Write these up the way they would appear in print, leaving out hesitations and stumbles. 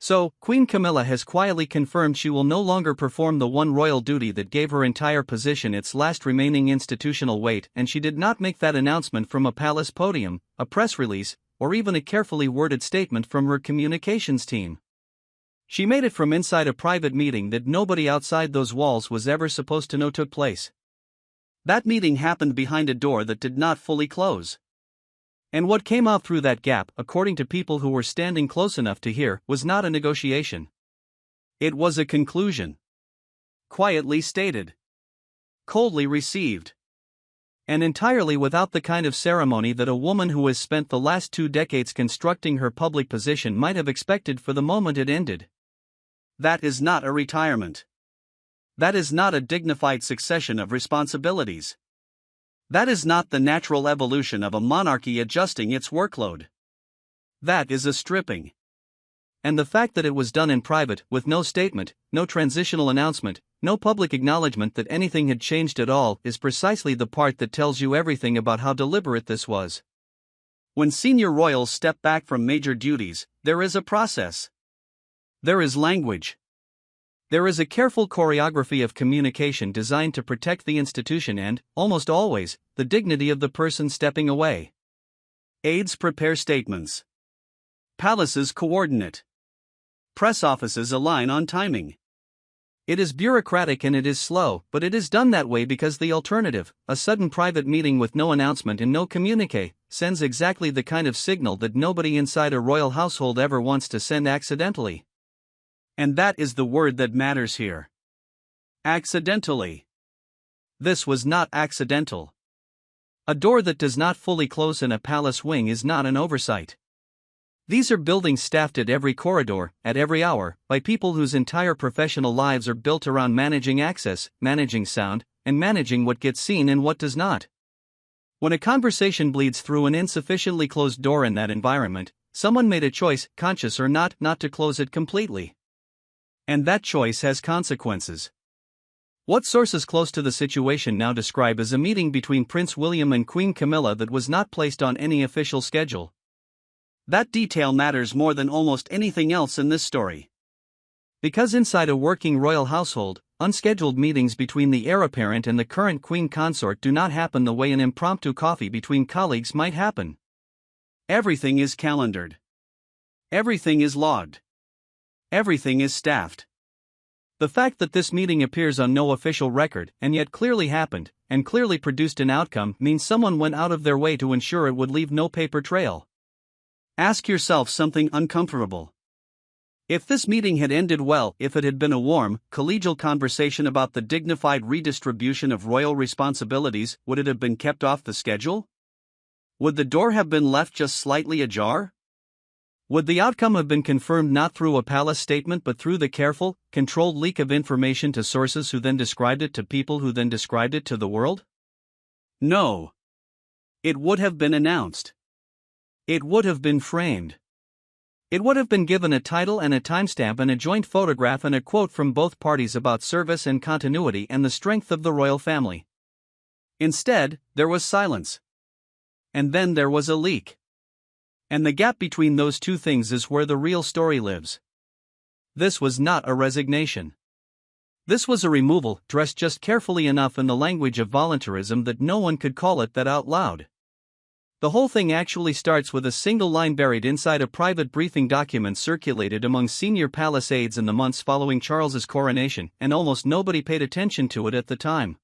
So, Queen Camilla has quietly confirmed she will no longer perform the one royal duty that gave her entire position its last remaining institutional weight, and she did not make that announcement from a palace podium, a press release, or even a carefully worded statement from her communications team. She made it from inside a private meeting that nobody outside those walls was ever supposed to know took place. That meeting happened behind a door that did not fully close. And what came out through that gap, according to people who were standing close enough to hear, was not a negotiation. It was a conclusion. Quietly stated. Coldly received. And entirely without the kind of ceremony that a woman who has spent the last 2 decades constructing her public position might have expected for the moment it ended. That is not a retirement. That is not a dignified succession of responsibilities. That is not the natural evolution of a monarchy adjusting its workload. That is a stripping. And the fact that it was done in private, with no statement, no transitional announcement, no public acknowledgement that anything had changed at all, is precisely the part that tells you everything about how deliberate this was. When senior royals step back from major duties, there is a process. There is language. There is a careful choreography of communication designed to protect the institution and, almost always, the dignity of the person stepping away. Aides prepare statements. Palaces coordinate. Press offices align on timing. It is bureaucratic and it is slow, but it is done that way because the alternative, a sudden private meeting with no announcement and no communique, sends exactly the kind of signal that nobody inside a royal household ever wants to send accidentally. And that is the word that matters here. Accidentally. This was not accidental. A door that does not fully close in a palace wing is not an oversight. These are buildings staffed at every corridor, at every hour, by people whose entire professional lives are built around managing access, managing sound, and managing what gets seen and what does not. When a conversation bleeds through an insufficiently closed door in that environment, someone made a choice, conscious or not to close it completely. And that choice has consequences. What sources close to the situation now describe as a meeting between Prince William and Queen Camilla that was not placed on any official schedule. That detail matters more than almost anything else in this story. Because inside a working royal household, unscheduled meetings between the heir apparent and the current queen consort do not happen the way an impromptu coffee between colleagues might happen. Everything is calendared. Everything is logged. Everything is staffed. The fact that this meeting appears on no official record, and yet clearly happened, and clearly produced an outcome, means someone went out of their way to ensure it would leave no paper trail. Ask yourself something uncomfortable. If this meeting had ended well, if it had been a warm, collegial conversation about the dignified redistribution of royal responsibilities, would it have been kept off the schedule? Would the door have been left just slightly ajar? Would the outcome have been confirmed not through a palace statement but through the careful, controlled leak of information to sources who then described it to people who then described it to the world? No. It would have been announced. It would have been framed. It would have been given a title and a timestamp and a joint photograph and a quote from both parties about service and continuity and the strength of the royal family. Instead, there was silence. And then there was a leak. And the gap between those two things is where the real story lives. This was not a resignation. This was a removal, dressed just carefully enough in the language of voluntarism that no one could call it that out loud. The whole thing actually starts with a single line buried inside a private briefing document circulated among senior palace aides in the months following Charles's coronation, and almost nobody paid attention to it at the time.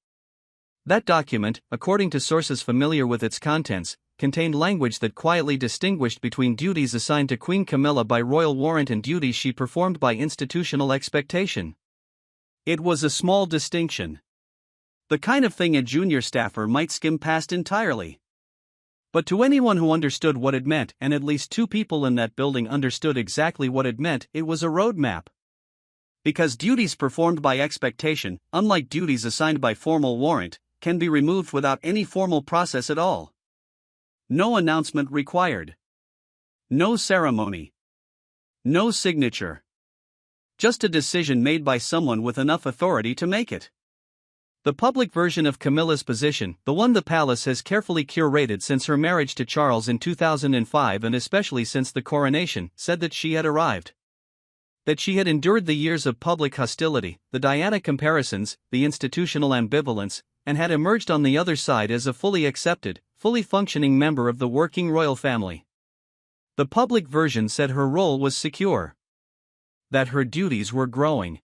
That document, according to sources familiar with its contents, contained language that quietly distinguished between duties assigned to Queen Camilla by royal warrant and duties she performed by institutional expectation. It was a small distinction. The kind of thing a junior staffer might skim past entirely. But to anyone who understood what it meant, and at least 2 people in that building understood exactly what it meant, it was a roadmap. Because duties performed by expectation, unlike duties assigned by formal warrant, can be removed without any formal process at all. No announcement required. No ceremony. No signature. Just a decision made by someone with enough authority to make it. The public version of Camilla's position, the one the palace has carefully curated since her marriage to Charles in 2005 and especially since the coronation, said that she had arrived. That she had endured the years of public hostility, the Diana comparisons, the institutional ambivalence, and had emerged on the other side as a fully accepted, fully functioning member of the working royal family. The public version said her role was secure. That her duties were growing.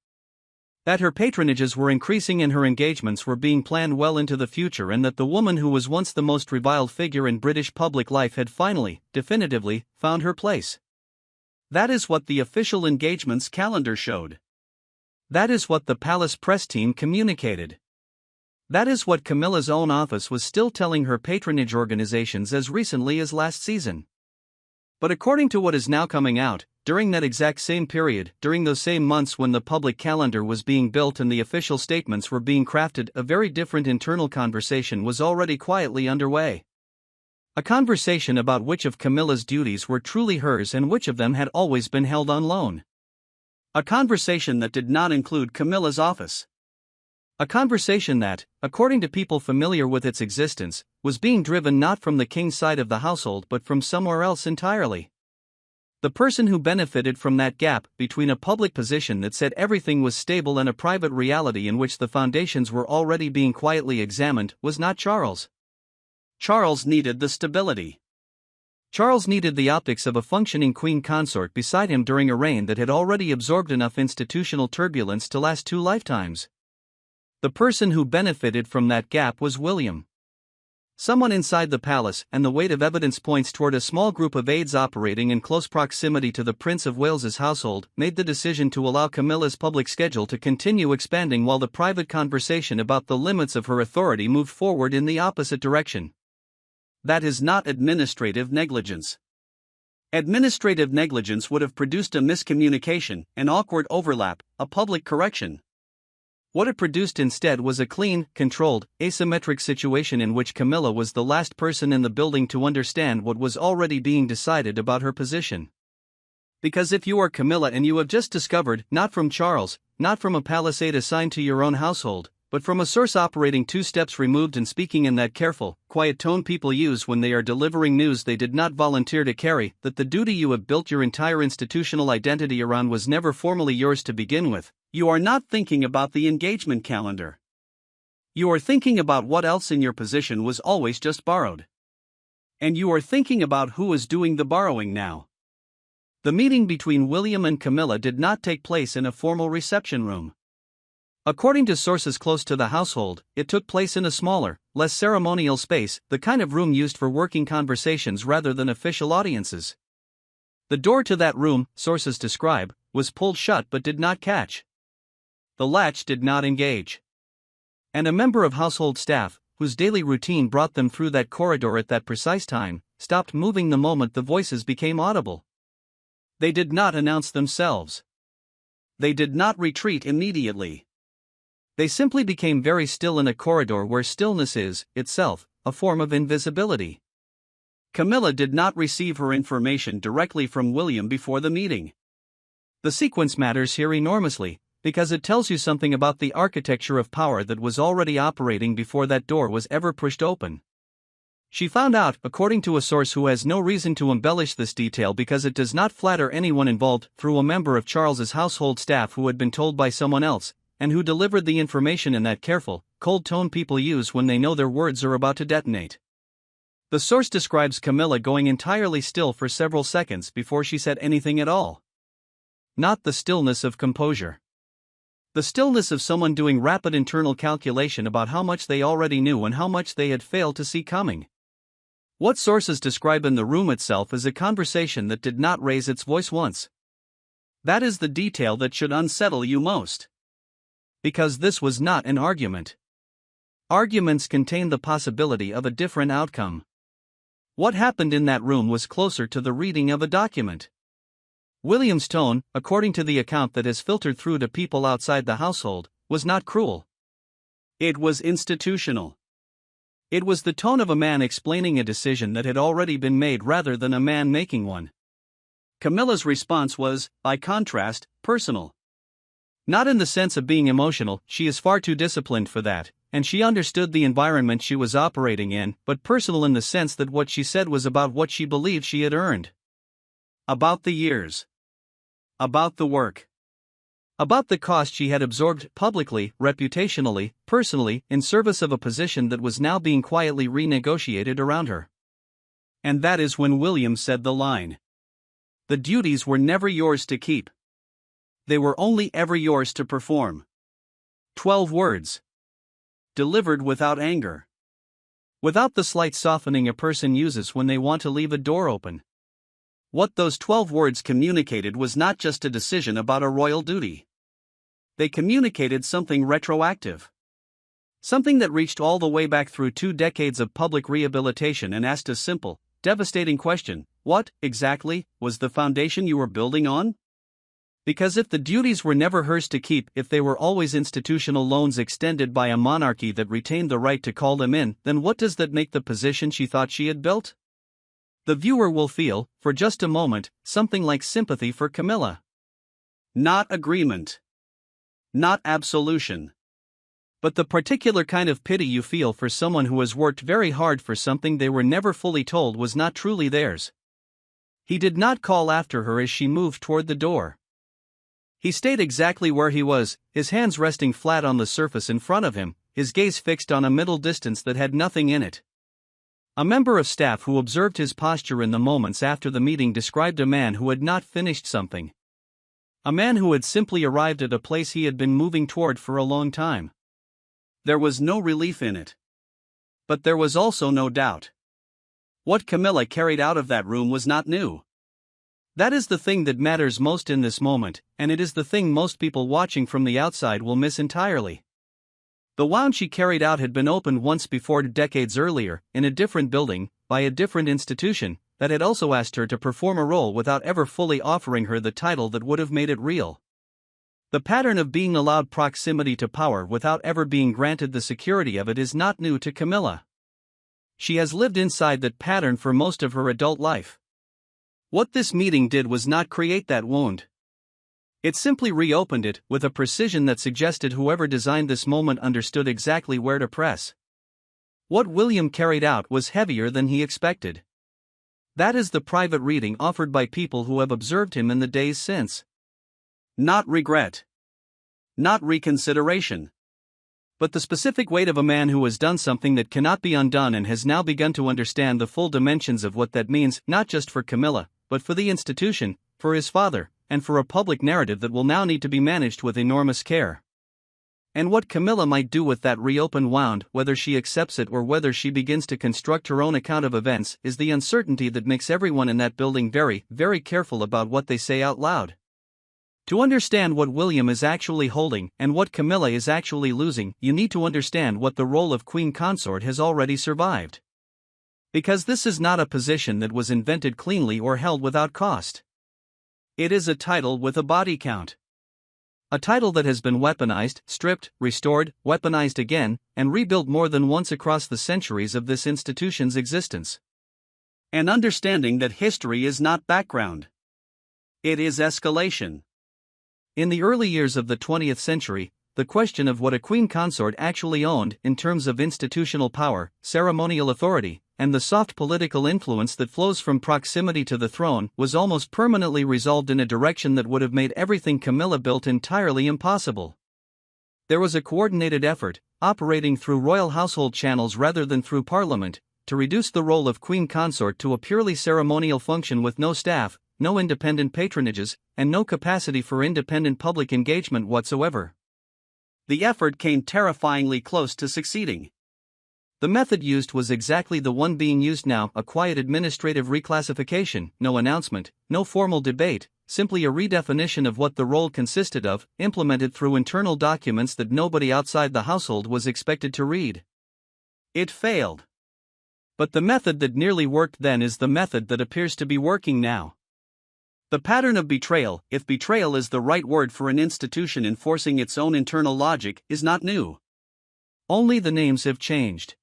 That her patronages were increasing and her engagements were being planned well into the future, and that the woman who was once the most reviled figure in British public life had finally, definitively, found her place. That is what the official engagements calendar showed. That is what the palace press team communicated. That is what Camilla's own office was still telling her patronage organizations as recently as last season. But according to what is now coming out, during that exact same period, during those same months when the public calendar was being built and the official statements were being crafted, a very different internal conversation was already quietly underway. A conversation about which of Camilla's duties were truly hers and which of them had always been held on loan. A conversation that did not include Camilla's office. A conversation that, according to people familiar with its existence, was being driven not from the king's side of the household but from somewhere else entirely. The person who benefited from that gap between a public position that said everything was stable and a private reality in which the foundations were already being quietly examined was not Charles. Charles needed the stability. Charles needed the optics of a functioning queen consort beside him during a reign that had already absorbed enough institutional turbulence to last 2 lifetimes. The person who benefited from that gap was William. Someone inside the palace, and the weight of evidence points toward a small group of aides operating in close proximity to the Prince of Wales's household, made the decision to allow Camilla's public schedule to continue expanding while the private conversation about the limits of her authority moved forward in the opposite direction. That is not administrative negligence. Administrative negligence would have produced a miscommunication, an awkward overlap, a public correction. What it produced instead was a clean, controlled, asymmetric situation in which Camilla was the last person in the building to understand what was already being decided about her position. Because if you are Camilla and you have just discovered, not from Charles, not from a palace aide assigned to your own household, but from a source operating 2 steps removed and speaking in that careful, quiet tone people use when they are delivering news they did not volunteer to carry, that the duty you have built your entire institutional identity around was never formally yours to begin with, you are not thinking about the engagement calendar. You are thinking about what else in your position was always just borrowed. And you are thinking about who is doing the borrowing now. The meeting between William and Camilla did not take place in a formal reception room. According to sources close to the household, it took place in a smaller, less ceremonial space, the kind of room used for working conversations rather than official audiences. The door to that room, sources describe, was pulled shut but did not catch. The latch did not engage. And a member of household staff, whose daily routine brought them through that corridor at that precise time, stopped moving the moment the voices became audible. They did not announce themselves. They did not retreat immediately. They simply became very still in a corridor where stillness is, itself, a form of invisibility. Camilla did not receive her information directly from William before the meeting. The sequence matters here enormously, because it tells you something about the architecture of power that was already operating before that door was ever pushed open. She found out, according to a source who has no reason to embellish this detail because it does not flatter anyone involved, through a member of Charles's household staff who had been told by someone else, and who delivered the information in that careful, cold tone people use when they know their words are about to detonate. The source describes Camilla going entirely still for several seconds before she said anything at all. Not the stillness of composure. The stillness of someone doing rapid internal calculation about how much they already knew and how much they had failed to see coming. What sources describe in the room itself is a conversation that did not raise its voice once. That is the detail that should unsettle you most. Because this was not an argument. Arguments contain the possibility of a different outcome. What happened in that room was closer to the reading of a document. William's tone, according to the account that has filtered through to people outside the household, was not cruel. It was institutional. It was the tone of a man explaining a decision that had already been made rather than a man making one. Camilla's response was, by contrast, personal. Not in the sense of being emotional, she is far too disciplined for that, and she understood the environment she was operating in, but personal in the sense that what she said was about what she believed she had earned. About the years. About the work. About the cost she had absorbed publicly, reputationally, personally, in service of a position that was now being quietly renegotiated around her. And that is when William said the line. The duties were never yours to keep. They were only ever yours to perform. 12 words. Delivered without anger. Without the slight softening a person uses when they want to leave a door open. What those 12 words communicated was not just a decision about a royal duty. They communicated something retroactive. Something that reached all the way back through 2 decades of public rehabilitation and asked a simple, devastating question: what, exactly, was the foundation you were building on? Because if the duties were never hers to keep, if they were always institutional loans extended by a monarchy that retained the right to call them in, then what does that make the position she thought she had built? The viewer will feel, for just a moment, something like sympathy for Camilla. Not agreement. Not absolution. But the particular kind of pity you feel for someone who has worked very hard for something they were never fully told was not truly theirs. He did not call after her as she moved toward the door. He stayed exactly where he was, his hands resting flat on the surface in front of him, his gaze fixed on a middle distance that had nothing in it. A member of staff who observed his posture in the moments after the meeting described a man who had not finished something. A man who had simply arrived at a place he had been moving toward for a long time. There was no relief in it. But there was also no doubt. What Camilla carried out of that room was not new. That is the thing that matters most in this moment, and it is the thing most people watching from the outside will miss entirely. The wound she carried out had been opened once before decades earlier, in a different building, by a different institution, that had also asked her to perform a role without ever fully offering her the title that would have made it real. The pattern of being allowed proximity to power without ever being granted the security of it is not new to Camilla. She has lived inside that pattern for most of her adult life. What this meeting did was not create that wound. It simply reopened it, with a precision that suggested whoever designed this moment understood exactly where to press. What William carried out was heavier than he expected. That is the private reading offered by people who have observed him in the days since. Not regret. Not reconsideration. But the specific weight of a man who has done something that cannot be undone and has now begun to understand the full dimensions of what that means, not just for Camilla, but for the institution, for his father, and for a public narrative that will now need to be managed with enormous care. And what Camilla might do with that reopened wound, whether she accepts it or whether she begins to construct her own account of events, is the uncertainty that makes everyone in that building very, very careful about what they say out loud. To understand what William is actually holding and what Camilla is actually losing, you need to understand what the role of Queen Consort has already survived. Because this is not a position that was invented cleanly or held without cost. It is a title with a body count. A title that has been weaponized, stripped, restored, weaponized again, and rebuilt more than once across the centuries of this institution's existence. An understanding that history is not background. It is escalation. In the early years of the 20th century, the question of what a queen consort actually owned in terms of institutional power, ceremonial authority, and the soft political influence that flows from proximity to the throne was almost permanently resolved in a direction that would have made everything Camilla built entirely impossible. There was a coordinated effort, operating through royal household channels rather than through parliament, to reduce the role of queen consort to a purely ceremonial function with no staff, no independent patronages, and no capacity for independent public engagement whatsoever. The effort came terrifyingly close to succeeding. The method used was exactly the one being used now, a quiet administrative reclassification, no announcement, no formal debate, simply a redefinition of what the role consisted of, implemented through internal documents that nobody outside the household was expected to read. It failed. But the method that nearly worked then is the method that appears to be working now. The pattern of betrayal, if betrayal is the right word for an institution enforcing its own internal logic, is not new. Only the names have changed.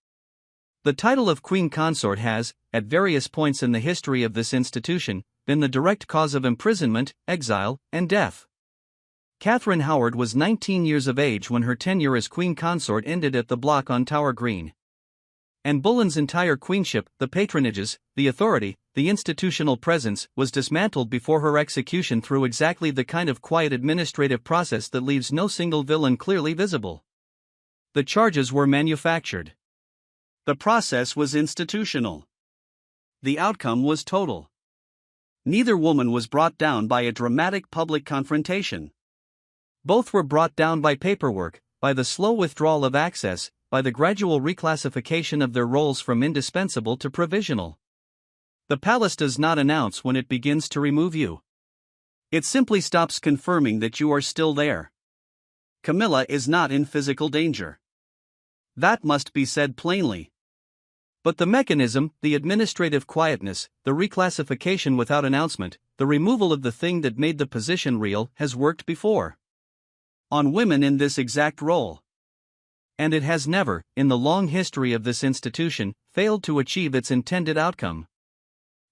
The title of Queen Consort has, at various points in the history of this institution, been the direct cause of imprisonment, exile, and death. Catherine Howard was 19 years of age when her tenure as Queen Consort ended at the block on Tower Green. Anne Boleyn's entire queenship, the patronages, the authority, the institutional presence, was dismantled before her execution through exactly the kind of quiet administrative process that leaves no single villain clearly visible. The charges were manufactured. The process was institutional. The outcome was total. Neither woman was brought down by a dramatic public confrontation. Both were brought down by paperwork, by the slow withdrawal of access, by the gradual reclassification of their roles from indispensable to provisional. The palace does not announce when it begins to remove you. It simply stops confirming that you are still there. Camilla is not in physical danger. That must be said plainly. But the mechanism, the administrative quietness, the reclassification without announcement, the removal of the thing that made the position real, has worked before. On women in this exact role. And it has never, in the long history of this institution, failed to achieve its intended outcome.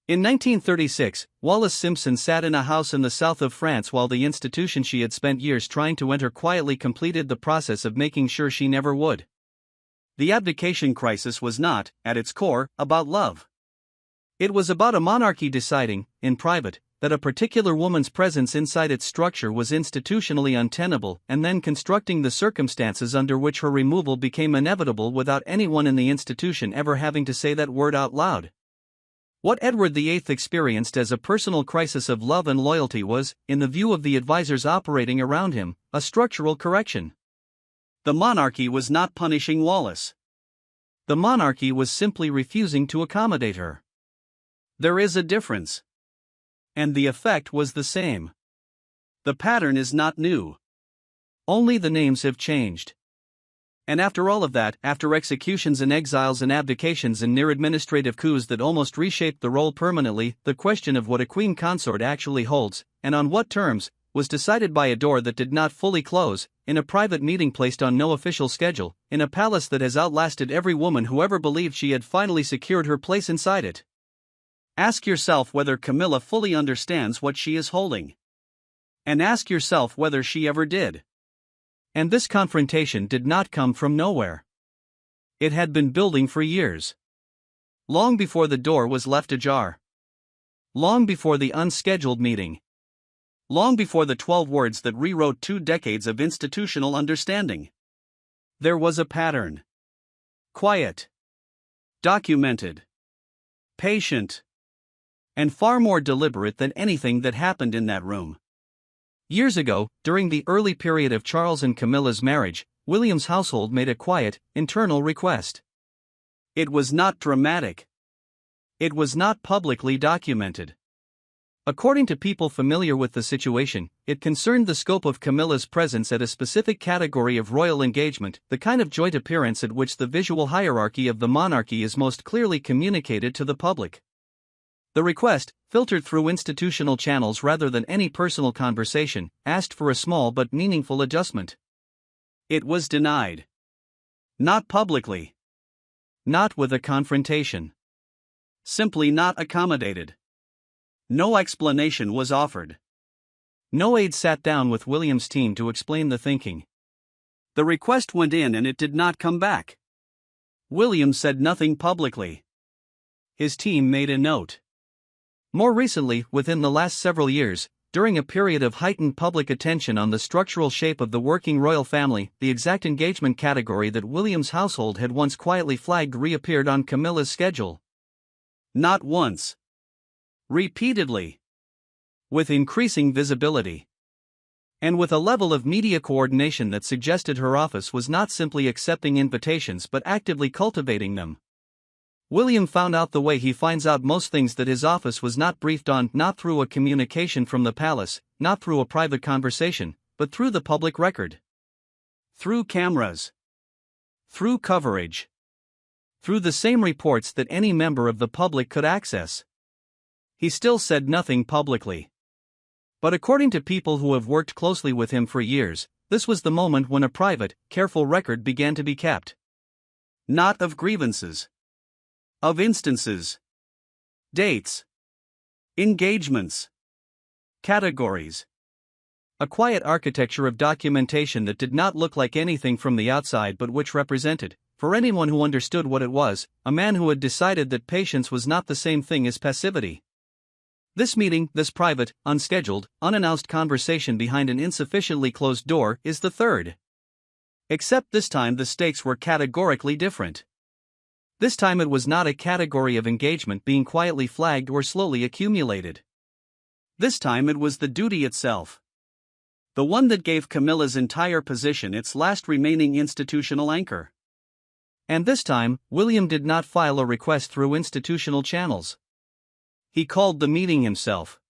In 1936, Wallis Simpson sat in a house in the south of France while the institution she had spent years trying to enter quietly completed the process of making sure she never would. The abdication crisis was not, at its core, about love. It was about a monarchy deciding, in private, that a particular woman's presence inside its structure was institutionally untenable, and then constructing the circumstances under which her removal became inevitable without anyone in the institution ever having to say that word out loud. What Edward VIII experienced as a personal crisis of love and loyalty was, in the view of the advisors operating around him, a structural correction. The monarchy was not punishing Wallis. The monarchy was simply refusing to accommodate her. There is a difference. And the effect was the same. The pattern is not new. Only the names have changed. And after all of that, after executions and exiles and abdications and near administrative coups that almost reshaped the role permanently, the question of what a queen consort actually holds, and on what terms, was decided by a door that did not fully close, in a private meeting placed on no official schedule, in a palace that has outlasted every woman who ever believed she had finally secured her place inside it. Ask yourself whether Camilla fully understands what she is holding. And ask yourself whether she ever did. And this confrontation did not come from nowhere. It had been building for years. Long before the door was left ajar. Long before the unscheduled meeting. Long before the 12 words that rewrote 2 decades of institutional understanding. There was a pattern. Quiet. Documented. Patient. And far more deliberate than anything that happened in that room. Years ago, during the early period of Charles and Camilla's marriage, William's household made a quiet, internal request. It was not dramatic. It was not publicly documented. According to people familiar with the situation, it concerned the scope of Camilla's presence at a specific category of royal engagement, the kind of joint appearance at which the visual hierarchy of the monarchy is most clearly communicated to the public. The request, filtered through institutional channels rather than any personal conversation, asked for a small but meaningful adjustment. It was denied. Not publicly. Not with a confrontation. Simply not accommodated. No explanation was offered. No aide sat down with William's team to explain the thinking. The request went in and it did not come back. William said nothing publicly. His team made a note. More recently, within the last several years, during a period of heightened public attention on the structural shape of the working royal family, the exact engagement category that William's household had once quietly flagged reappeared on Camilla's schedule. Not once. Repeatedly. With increasing visibility. And with a level of media coordination that suggested her office was not simply accepting invitations but actively cultivating them. William found out the way he finds out most things that his office was not briefed on, not through a communication from the palace, not through a private conversation, but through the public record. Through cameras. Through coverage. Through the same reports that any member of the public could access. He still said nothing publicly. But according to people who have worked closely with him for years, this was the moment when a private, careful record began to be kept. Not of grievances. Of instances. Dates. Engagements. Categories. A quiet architecture of documentation that did not look like anything from the outside but which represented, for anyone who understood what it was, a man who had decided that patience was not the same thing as passivity. This meeting, this private, unscheduled, unannounced conversation behind an insufficiently closed door, is the third. Except this time the stakes were categorically different. This time it was not a category of engagement being quietly flagged or slowly accumulated. This time it was the duty itself. The one that gave Camilla's entire position its last remaining institutional anchor. And this time, William did not file a request through institutional channels. He called the meeting himself.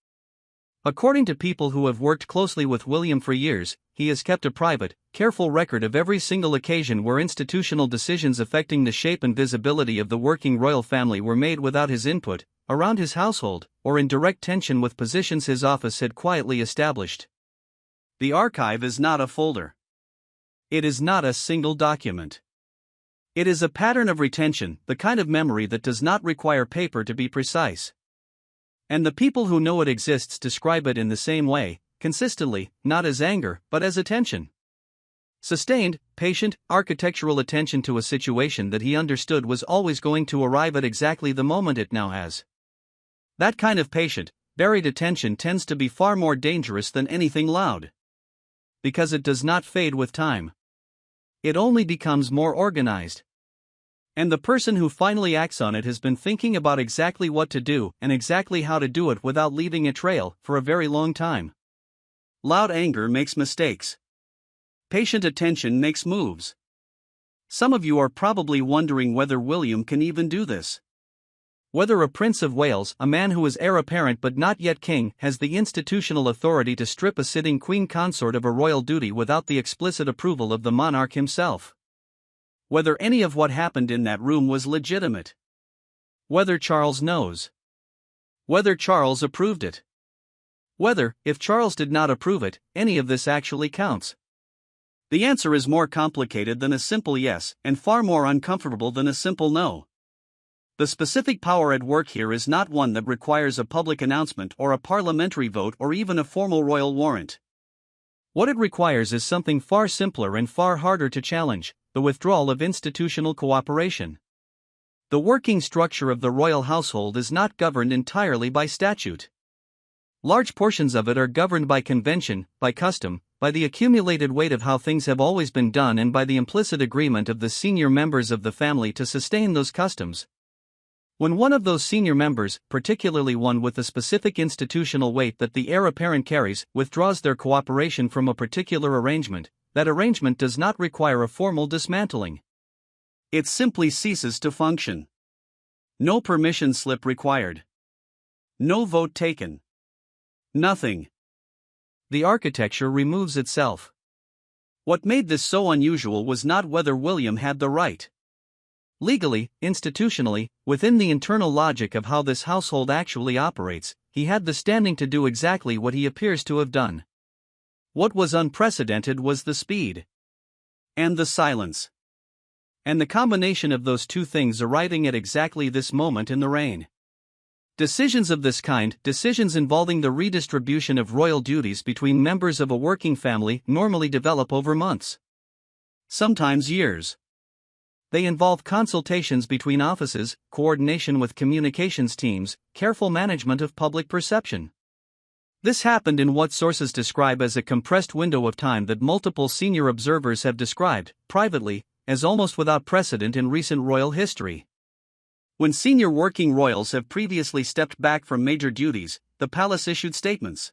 According to people who have worked closely with William for years, he has kept a private, careful record of every single occasion where institutional decisions affecting the shape and visibility of the working royal family were made without his input, around his household, or in direct tension with positions his office had quietly established. The archive is not a folder. It is not a single document. It is a pattern of retention, the kind of memory that does not require paper to be precise. And the people who know it exists describe it in the same way, consistently, not as anger, but as attention. Sustained, patient, architectural attention to a situation that he understood was always going to arrive at exactly the moment it now has. That kind of patient, buried attention tends to be far more dangerous than anything loud. Because it does not fade with time. It only becomes more organized. And the person who finally acts on it has been thinking about exactly what to do and exactly how to do it without leaving a trail for a very long time. Loud anger makes mistakes. Patient attention makes moves. Some of you are probably wondering whether William can even do this. Whether a Prince of Wales, a man who is heir apparent but not yet king, has the institutional authority to strip a sitting queen consort of a royal duty without the explicit approval of the monarch himself. Whether any of what happened in that room was legitimate. Whether Charles knows. Whether Charles approved it. Whether, if Charles did not approve it, any of this actually counts. The answer is more complicated than a simple yes, and far more uncomfortable than a simple no. The specific power at work here is not one that requires a public announcement or a parliamentary vote or even a formal royal warrant. What it requires is something far simpler and far harder to challenge: the withdrawal of institutional cooperation. The working structure of the royal household is not governed entirely by statute. Large portions of it are governed by convention, by custom, by the accumulated weight of how things have always been done, and by the implicit agreement of the senior members of the family to sustain those customs. When one of those senior members, particularly one with the specific institutional weight that the heir apparent carries, withdraws their cooperation from a particular arrangement, that arrangement does not require a formal dismantling. It simply ceases to function. No permission slip required. No vote taken. Nothing. The architecture removes itself. What made this so unusual was not whether William had the right. Legally, institutionally, within the internal logic of how this household actually operates, he had the standing to do exactly what he appears to have done. What was unprecedented was the speed. And the silence. And the combination of those two things arriving at exactly this moment in the reign. Decisions of this kind, decisions involving the redistribution of royal duties between members of a working family, normally develop over months. Sometimes years. They involve consultations between offices, coordination with communications teams, careful management of public perception. This happened in what sources describe as a compressed window of time that multiple senior observers have described, privately, as almost without precedent in recent royal history. When senior working royals have previously stepped back from major duties, the palace issued statements.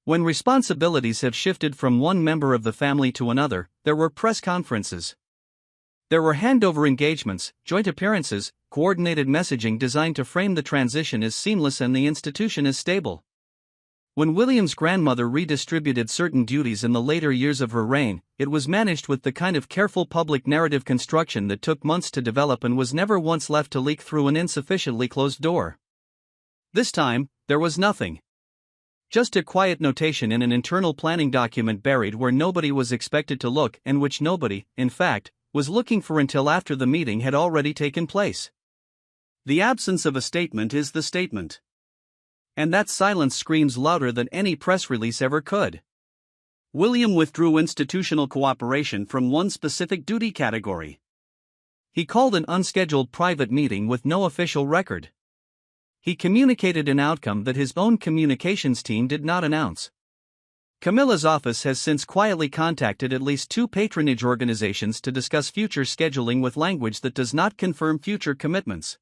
When responsibilities have shifted from one member of the family to another, there were press conferences. There were handover engagements, joint appearances, coordinated messaging designed to frame the transition as seamless and the institution as stable. When William's grandmother redistributed certain duties in the later years of her reign, it was managed with the kind of careful public narrative construction that took months to develop and was never once left to leak through an insufficiently closed door. This time, there was nothing. Just a quiet notation in an internal planning document buried where nobody was expected to look, and which nobody, in fact, was looking for until after the meeting had already taken place. The absence of a statement is the statement. And that silence screams louder than any press release ever could. William withdrew institutional cooperation from one specific duty category. He called an unscheduled private meeting with no official record. He communicated an outcome that his own communications team did not announce. Camilla's office has since quietly contacted at least 2 patronage organizations to discuss future scheduling with language that does not confirm future commitments.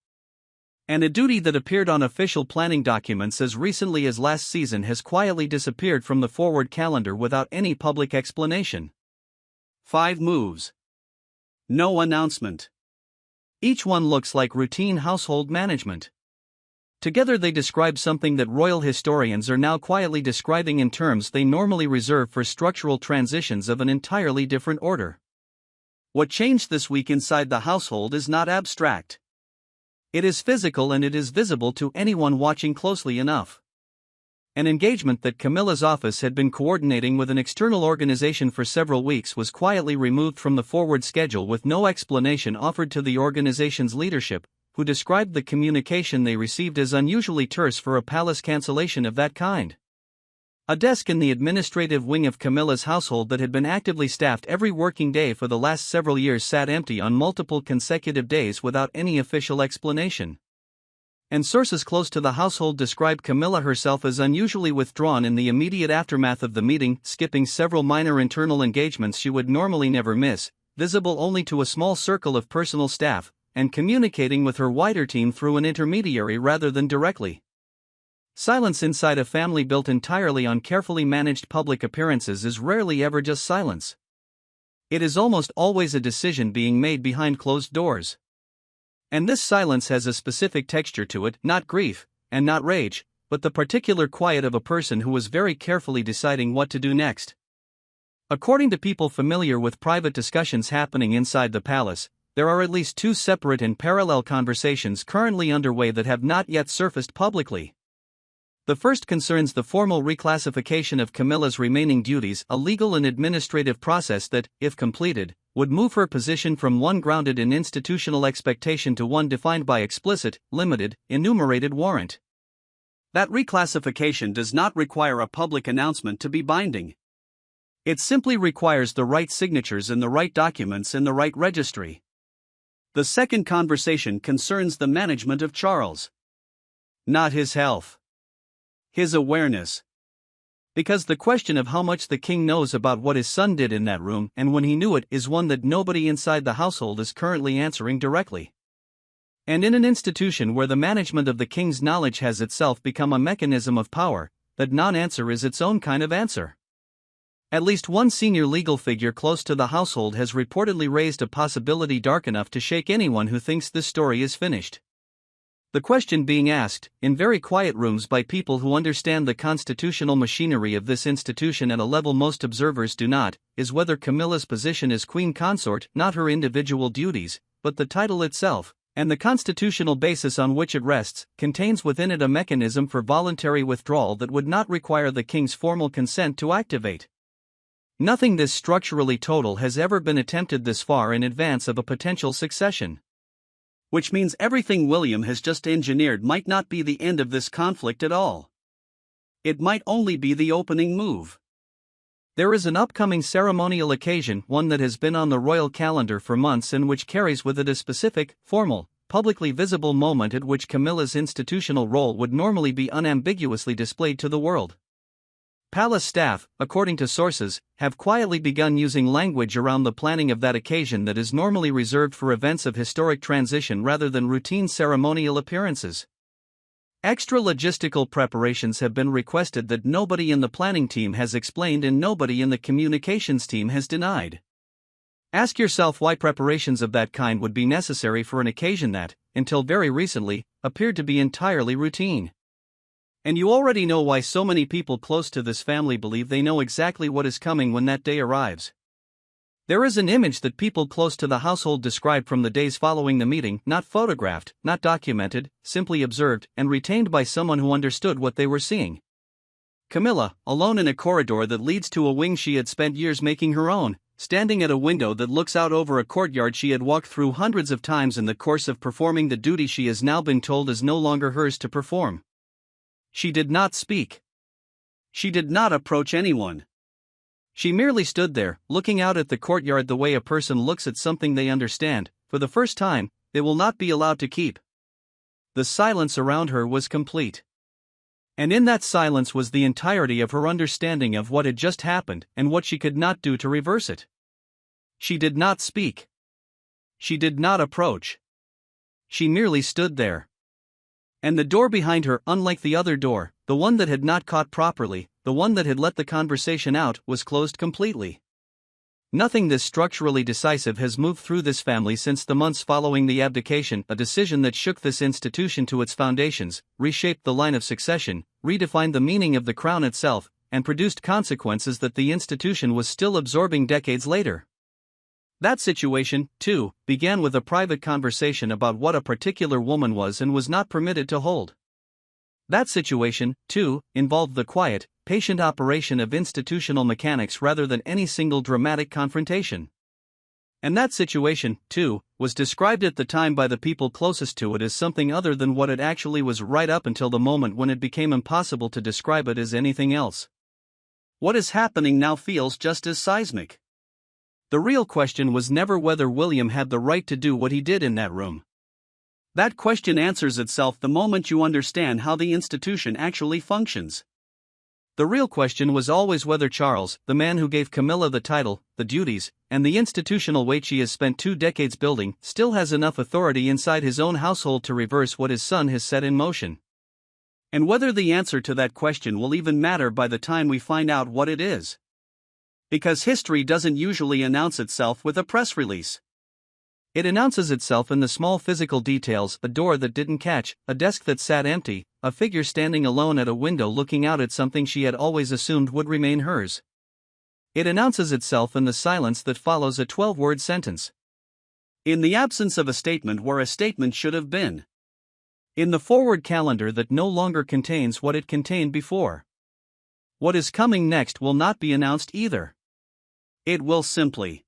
And a duty that appeared on official planning documents as recently as last season has quietly disappeared from the forward calendar without any public explanation. 5 moves. No announcement. Each one looks like routine household management. Together they describe something that royal historians are now quietly describing in terms they normally reserve for structural transitions of an entirely different order. What changed this week inside the household is not abstract. It is physical and it is visible to anyone watching closely enough. An engagement that Camilla's office had been coordinating with an external organization for several weeks was quietly removed from the forward schedule with no explanation offered to the organization's leadership, who described the communication they received as unusually terse for a palace cancellation of that kind. A desk in the administrative wing of Camilla's household that had been actively staffed every working day for the last several years sat empty on multiple consecutive days without any official explanation. And sources close to the household described Camilla herself as unusually withdrawn in the immediate aftermath of the meeting, skipping several minor internal engagements she would normally never miss, visible only to a small circle of personal staff, and communicating with her wider team through an intermediary rather than directly. Silence inside a family built entirely on carefully managed public appearances is rarely ever just silence. It is almost always a decision being made behind closed doors. And this silence has a specific texture to it, not grief, and not rage, but the particular quiet of a person who was very carefully deciding what to do next. According to people familiar with private discussions happening inside the palace, there are at least 2 separate and parallel conversations currently underway that have not yet surfaced publicly. The first concerns the formal reclassification of Camilla's remaining duties, a legal and administrative process that, if completed, would move her position from one grounded in institutional expectation to one defined by explicit, limited, enumerated warrant. That reclassification does not require a public announcement to be binding. It simply requires the right signatures and the right documents in the right registry. The second conversation concerns the management of Charles. Not his health. His awareness. Because the question of how much the king knows about what his son did in that room and when he knew it is one that nobody inside the household is currently answering directly. And in an institution where the management of the king's knowledge has itself become a mechanism of power, that non-answer is its own kind of answer. At least one senior legal figure close to the household has reportedly raised a possibility dark enough to shake anyone who thinks this story is finished. The question being asked, in very quiet rooms by people who understand the constitutional machinery of this institution at a level most observers do not, is whether Camilla's position as queen consort, not her individual duties, but the title itself, and the constitutional basis on which it rests, contains within it a mechanism for voluntary withdrawal that would not require the king's formal consent to activate. Nothing this structurally total has ever been attempted this far in advance of a potential succession. Which means everything William has just engineered might not be the end of this conflict at all. It might only be the opening move. There is an upcoming ceremonial occasion, one that has been on the royal calendar for months and which carries with it a specific, formal, publicly visible moment at which Camilla's institutional role would normally be unambiguously displayed to the world. Palace staff, according to sources, have quietly begun using language around the planning of that occasion that is normally reserved for events of historic transition rather than routine ceremonial appearances. Extra logistical preparations have been requested that nobody in the planning team has explained and nobody in the communications team has denied. Ask yourself why preparations of that kind would be necessary for an occasion that, until very recently, appeared to be entirely routine. And you already know why so many people close to this family believe they know exactly what is coming when that day arrives. There is an image that people close to the household described from the days following the meeting, not photographed, not documented, simply observed and retained by someone who understood what they were seeing. Camilla, alone in a corridor that leads to a wing she had spent years making her own, standing at a window that looks out over a courtyard she had walked through hundreds of times in the course of performing the duty she has now been told is no longer hers to perform. She did not speak. She did not approach anyone. She merely stood there, looking out at the courtyard the way a person looks at something they understand, for the first time, they will not be allowed to keep. The silence around her was complete. And in that silence was the entirety of her understanding of what had just happened and what she could not do to reverse it. She did not speak. She did not approach. She merely stood there. And the door behind her, unlike the other door, the one that had not caught properly, the one that had let the conversation out, was closed completely. Nothing this structurally decisive has moved through this family since the months following the abdication, a decision that shook this institution to its foundations, reshaped the line of succession, redefined the meaning of the crown itself, and produced consequences that the institution was still absorbing decades later. That situation, too, began with a private conversation about what a particular woman was and was not permitted to hold. That situation, too, involved the quiet, patient operation of institutional mechanics rather than any single dramatic confrontation. And that situation, too, was described at the time by the people closest to it as something other than what it actually was, right up until the moment when it became impossible to describe it as anything else. What is happening now feels just as seismic. The real question was never whether William had the right to do what he did in that room. That question answers itself the moment you understand how the institution actually functions. The real question was always whether Charles, the man who gave Camilla the title, the duties, and the institutional weight she has spent 2 decades building, still has enough authority inside his own household to reverse what his son has set in motion. And whether the answer to that question will even matter by the time we find out what it is. Because history doesn't usually announce itself with a press release. It announces itself in the small physical details: a door that didn't catch, a desk that sat empty, a figure standing alone at a window looking out at something she had always assumed would remain hers. It announces itself in the silence that follows a 12-word sentence. In the absence of a statement where a statement should have been. In the forward calendar that no longer contains what it contained before. What is coming next will not be announced either. It will simply